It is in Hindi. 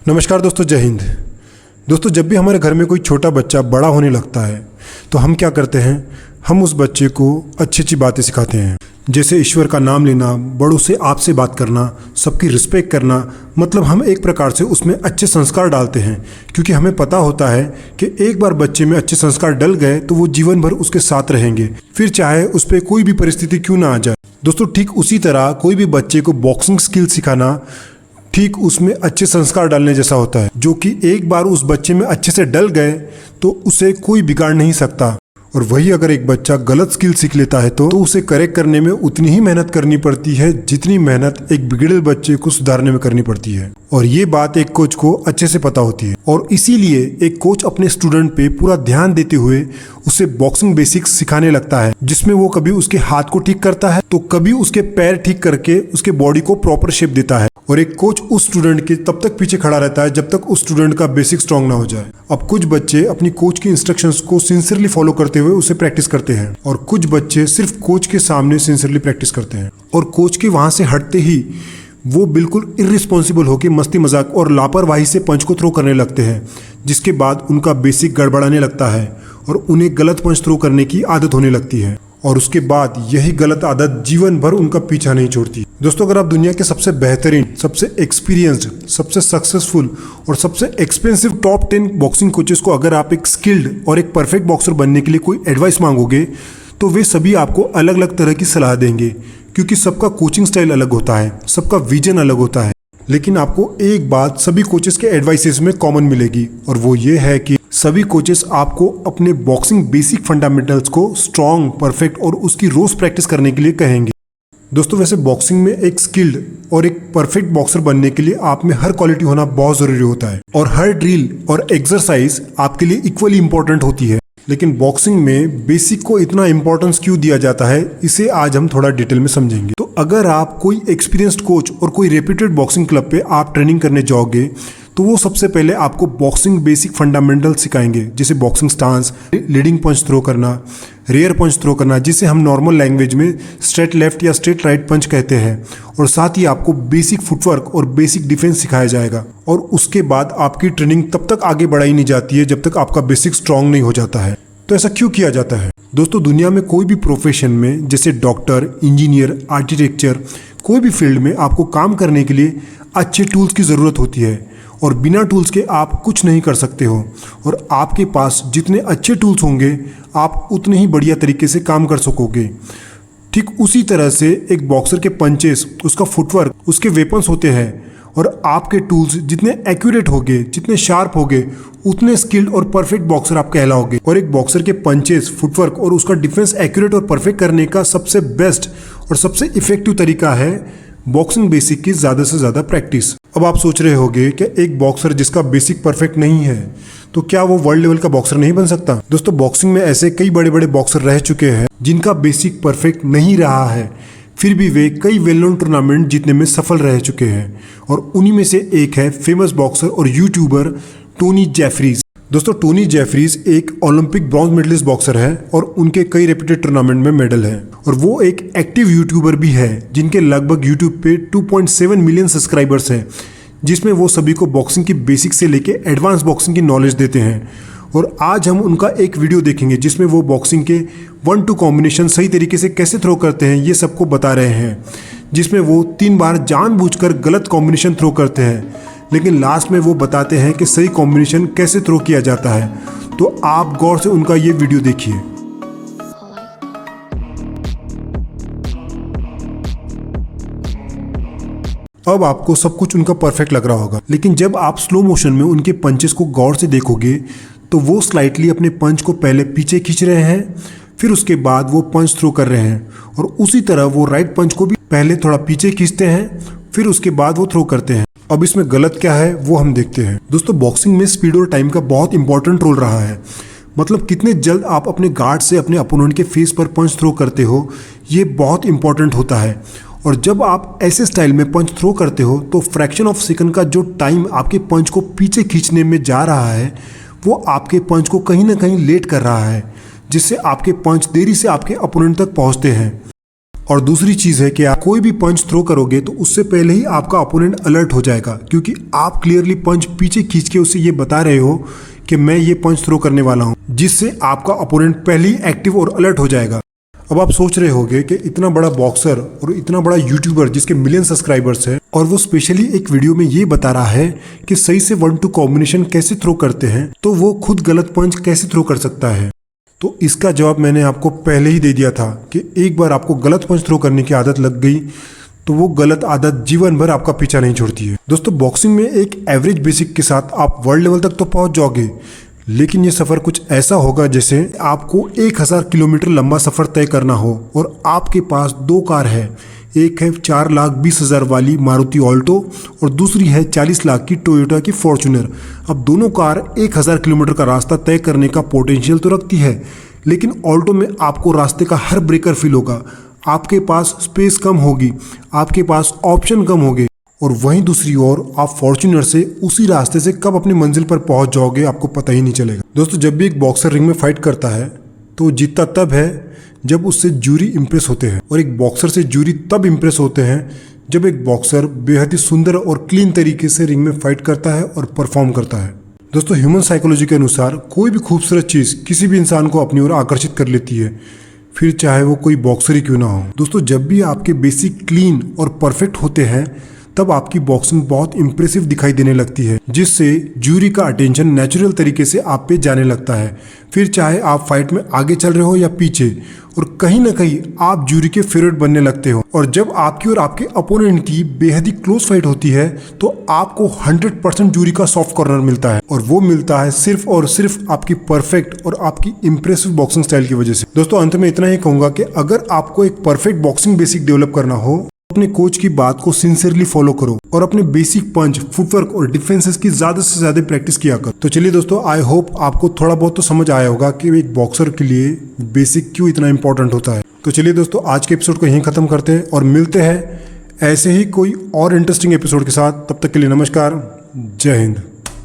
नमस्कार दोस्तों, जय हिंद। दोस्तों, जब भी हमारे घर में कोई छोटा बच्चा बड़ा होने लगता है तो हम क्या करते हैं, हम उस बच्चे को अच्छी अच्छी बातें सिखाते हैं। जैसे ईश्वर का नाम लेना, बड़ों से आपसे बात करना, सबकी रिस्पेक्ट करना। मतलब हम एक प्रकार से उसमें अच्छे संस्कार डालते हैं, क्योंकि हमें पता होता है कि एक बार बच्चे में अच्छे संस्कार डल गए तो वो जीवन भर उसके साथ रहेंगे, फिर चाहे उस पर कोई भी परिस्थिति क्यों ना आ जाए। दोस्तों, ठीक उसी तरह कोई भी बच्चे को बॉक्सिंग स्किल सिखाना ठीक उसमें अच्छे संस्कार डालने जैसा होता है, जो कि एक बार उस बच्चे में अच्छे से डल गए तो उसे कोई बिगाड़ नहीं सकता। और वही अगर एक बच्चा गलत स्किल सीख लेता है तो उसे करेक्ट करने में उतनी ही मेहनत करनी पड़ती है जितनी मेहनत एक बिगड़े बच्चे को सुधारने में करनी पड़ती है। और ये बात एक कोच को अच्छे से पता होती है, और इसीलिए एक कोच अपने स्टूडेंट पे पूरा ध्यान देते हुए उसे बॉक्सिंग बेसिक्स सिखाने लगता है, जिसमें वो कभी उसके हाथ को ठीक करता है तो कभी उसके पैर ठीक करके उसके बॉडी को प्रॉपर शेप देता है। और एक कोच उस स्टूडेंट के तब तक पीछे खड़ा रहता है जब तक उस स्टूडेंट का बेसिक स्ट्रांग ना हो जाए। अब कुछ बच्चे अपनी कोच की इंस्ट्रक्शंस को सिंसियरली फॉलो करते हुए उसे प्रैक्टिस करते हैं, और कुछ बच्चे सिर्फ कोच के सामने सिंसियरली प्रैक्टिस करते हैं, और कोच के वहां से हटते ही वो बिल्कुल इर्रिस्पॉन्सिबल होकर मस्ती मजाक और लापरवाही से पंच को थ्रो करने लगते हैं, जिसके बाद उनका बेसिक गड़बड़ाने लगता है और उन्हें गलत पंच थ्रो करने की आदत होने लगती है। और उसके बाद यही गलत आदत जीवन भर उनका पीछा नहीं छोड़ती। दोस्तों, अगर आप दुनिया के सबसे बेहतरीन, सबसे एक्सपीरियंस्ड, सबसे सक्सेसफुल और सबसे एक्सपेंसिव टॉप 10 बॉक्सिंग कोचेस को अगर आप एक स्किल्ड और एक परफेक्ट बॉक्सर बनने के लिए कोई एडवाइस मांगोगे तो वे सभी आपको अलग अलग तरह की सलाह देंगे, क्योंकि सबका कोचिंग स्टाइल अलग होता है, सबका विजन अलग होता है। लेकिन आपको एक बात सभी कोचेस के एडवाइसेस में कॉमन मिलेगी, और वो ये है कि सभी कोचेस आपको अपने बॉक्सिंग बेसिक फंडामेंटल्स को स्ट्रॉन्ग, परफेक्ट और उसकी रोज प्रैक्टिस करने के लिए कहेंगे। दोस्तों, वैसे बॉक्सिंग में एक स्किल्ड और एक परफेक्ट बॉक्सर बनने के लिए आप में हर क्वालिटी होना बहुत जरूरी होता है, और हर ड्रिल और एक्सरसाइज आपके लिए इक्वली इंपॉर्टेंट होती है। लेकिन बॉक्सिंग में बेसिक को इतना इंपॉर्टेंस क्यों दिया जाता है, इसे आज हम थोड़ा डिटेल में समझेंगे। तो अगर आप कोई एक्सपीरियंस्ड कोच और कोई रेप्यूटेड बॉक्सिंग क्लब पे आप ट्रेनिंग करने जाओगे तो वो सबसे पहले आपको बॉक्सिंग बेसिक फंडामेंटल सिखाएंगे, जैसे बॉक्सिंग स्टांस, लीडिंग पंच थ्रो करना, रेयर पंच थ्रो करना, जिसे हम नॉर्मल लैंग्वेज में स्ट्रेट लेफ्ट या स्ट्रेट राइट पंच कहते हैं। और साथ ही आपको बेसिक फुटवर्क और बेसिक डिफेंस सिखाया जाएगा। और उसके बाद आपकी ट्रेनिंग तब तक आगे बढ़ाई नहीं जाती है जब तक आपका बेसिक स्ट्रांग नहीं हो जाता है। तो ऐसा क्यों किया जाता है? दोस्तों, दुनिया में कोई भी प्रोफेशन में, जैसे डॉक्टर, इंजीनियर, आर्किटेक्चर, कोई भी फील्ड में आपको काम करने के लिए अच्छे टूल्स की ज़रूरत होती है, और बिना टूल्स के आप कुछ नहीं कर सकते हो। और आपके पास जितने अच्छे टूल्स होंगे आप उतने ही बढ़िया तरीके से काम कर सकोगे। ठीक उसी तरह से एक बॉक्सर के पंचेस, उसका फुटवर्क, उसके वेपन्स होते हैं, और आपके टूल्स जितने एक्यूरेट होंगे, जितने शार्प होंगे, उतने स्किल्ड और परफेक्ट बॉक्सर आप कहलाओगे। और एक बॉक्सर के पंचेस, फुटवर्क और उसका डिफेंस एक्यूरेट और परफेक्ट करने का सबसे बेस्ट और सबसे इफेक्टिव तरीका है बॉक्सिंग बेसिक की ज़्यादा से ज़्यादा प्रैक्टिस। अब आप सोच रहे होंगे कि एक बॉक्सर जिसका बेसिक परफेक्ट नहीं है तो क्या वो वर्ल्ड लेवल का बॉक्सर नहीं बन सकता? दोस्तों, बॉक्सिंग में ऐसे कई बड़े बड़े बॉक्सर रह चुके हैं जिनका बेसिक परफेक्ट नहीं रहा है, फिर भी वे कई वेल नोन टूर्नामेंट जीतने में सफल रह चुके हैं। और उन्हीं में से एक है फेमस बॉक्सर और यूट्यूबर टोनी जेफरीज। दोस्तों, टोनी जेफरीज एक ओलंपिक ब्रॉन्ज मेडलिस्ट बॉक्सर है और उनके कई रेप्यूटेड टूर्नामेंट में मेडल है। और वो एक एक्टिव यूट्यूबर भी है जिनके लगभग यूट्यूब पे 2.7 मिलियन सब्सक्राइबर्स हैं, जिसमें वो सभी को बॉक्सिंग की बेसिक से लेके एडवांस बॉक्सिंग की नॉलेज देते हैं। और आज हम उनका एक वीडियो देखेंगे जिसमें वो बॉक्सिंग के 1-2 कॉम्बिनेशन सही तरीके से कैसे थ्रो करते हैं ये सबको बता रहे हैं, जिसमें वो 3 बार जानबूझकर गलत कॉम्बिनेशन थ्रो करते हैं, लेकिन लास्ट में वो बताते हैं कि सही कॉम्बिनेशन कैसे थ्रो किया जाता है। तो आप गौर से उनका ये वीडियो देखिए। अब आपको सब कुछ उनका परफेक्ट लग रहा होगा, लेकिन जब आप स्लो मोशन में उनके पंचेस को गौर से देखोगे तो वो स्लाइटली अपने पंच को पहले पीछे खींच रहे हैं, फिर उसके बाद वो पंच थ्रो कर रहे हैं, और उसी तरह वो राइट पंच को भी पहले थोड़ा पीछे खींचते हैं, फिर उसके बाद वो थ्रो करते हैं। अब इसमें गलत क्या है वो हम देखते हैं। दोस्तों, बॉक्सिंग में स्पीड और टाइम का बहुत इंपॉर्टेंट रोल रहा है। मतलब कितने जल्द आप अपने गार्ड से अपने अपोनेंट के फेस पर पंच थ्रो करते हो, ये बहुत इंपॉर्टेंट होता है। और जब आप ऐसे स्टाइल में पंच थ्रो करते हो तो फ्रैक्शन ऑफ सेकंड का जो टाइम आपके पंच को पीछे खींचने में जा रहा है वो आपके पंच को कहीं ना कहीं लेट कर रहा है, जिससे आपके पंच देरी से आपके अपोनेंट तक पहुंचते हैं। और दूसरी चीज़ है कि आप कोई भी पंच थ्रो करोगे तो उससे पहले ही आपका अपोनेंट अलर्ट हो जाएगा, क्योंकि आप क्लियरली पंच पीछे खींच के उसे ये बता रहे हो कि मैं ये पंच थ्रो करने वाला हूँ, जिससे आपका अपोनेंट पहले ही एक्टिव और अलर्ट हो जाएगा। अब आप सोच रहे होंगे कि इतना बड़ा बॉक्सर और इतना बड़ा यूट्यूबर जिसके मिलियन सब्सक्राइबर्स हैं और वो स्पेशली एक वीडियो में ये बता रहा है कि सही से 1-2 कॉम्बिनेशन कैसे थ्रो करते हैं, तो वो खुद गलत पंच कैसे थ्रो कर सकता है। तो इसका जवाब मैंने आपको पहले ही दे दिया था कि एक बार आपको गलत पंच थ्रो करने की आदत लग गई तो वो गलत आदत जीवन भर आपका पीछा नहीं छोड़ती है। दोस्तों, बॉक्सिंग में एक एवरेज बेसिक के साथ आप वर्ल्ड लेवल तक तो पहुंच जाओगे, लेकिन ये सफ़र कुछ ऐसा होगा जैसे आपको 1000 किलोमीटर लंबा सफ़र तय करना हो और आपके पास 2 कार है। एक है 4,20,000 वाली मारुति ऑल्टो और दूसरी है 40 लाख की टोयोटा की फॉर्च्यूनर। अब दोनों कार 1000 किलोमीटर का रास्ता तय करने का पोटेंशियल तो रखती है, लेकिन ऑल्टो में आपको रास्ते का हर ब्रेकर फील होगा, आपके पास स्पेस कम होगी, आपके पास ऑप्शन कम होंगे, और वहीं दूसरी ओर आप फॉर्च्यूनर से उसी रास्ते से कब अपनी मंजिल पर पहुंच जाओगे आपको पता ही नहीं चलेगा। दोस्तों, जब भी एक बॉक्सर रिंग में फाइट करता है तो वो जीतता तब है जब उससे जूरी इंप्रेस होते हैं, और एक बॉक्सर से जूरी तब इंप्रेस होते हैं जब एक बॉक्सर बेहद ही सुंदर और क्लीन तरीके से रिंग में फाइट करता है और परफॉर्म करता है। दोस्तों, ह्यूमन साइकोलॉजी के अनुसार कोई भी खूबसूरत चीज़ किसी भी इंसान को अपनी ओर आकर्षित कर लेती है, फिर चाहे वो कोई बॉक्सर ही क्यों ना हो। दोस्तों, जब भी आपके बेसिक क्लीन और परफेक्ट होते हैं तब आपकी बॉक्सिंग बहुत इंप्रेसिव दिखाई देने लगती है, जिससे जूरी का अटेंशन नेचुरल तरीके से आप पे जाने लगता है। फिर चाहे आप फाइट में आगे चल रहे हो या पीछे, और कहीं ना कहीं आप जूरी के फेवरेट बनने लगते हो। और जब आपकी और आपके अपोनेंट की बेहद ही क्लोज फाइट होती है तो आपको 100% जूरी का सॉफ्ट कॉर्नर मिलता है, और वो मिलता है सिर्फ और सिर्फ आपकी परफेक्ट और आपकी इंप्रेसिव बॉक्सिंग स्टाइल की वजह से। दोस्तों, अंत में इतना ही कहूंगा कि अगर आपको एक परफेक्ट बॉक्सिंग बेसिक डेवलप करना हो, अपने कोच की बात को सिंसियरली फॉलो करो और अपने बेसिक पंच, फुटवर्क और डिफेंसेस की ज्यादा से ज्यादा प्रैक्टिस किया करो। तो चलिए दोस्तों, आई होप आपको थोड़ा बहुत तो समझ आया होगा कि एक बॉक्सर के लिए बेसिक क्यों इतना इंपॉर्टेंट होता है। तो चलिए दोस्तों, आज के एपिसोड को यहीं खत्म करते हैं और मिलते हैं ऐसे ही कोई और इंटरेस्टिंग एपिसोड के साथ। तब तक के लिए नमस्कार, जय हिंद।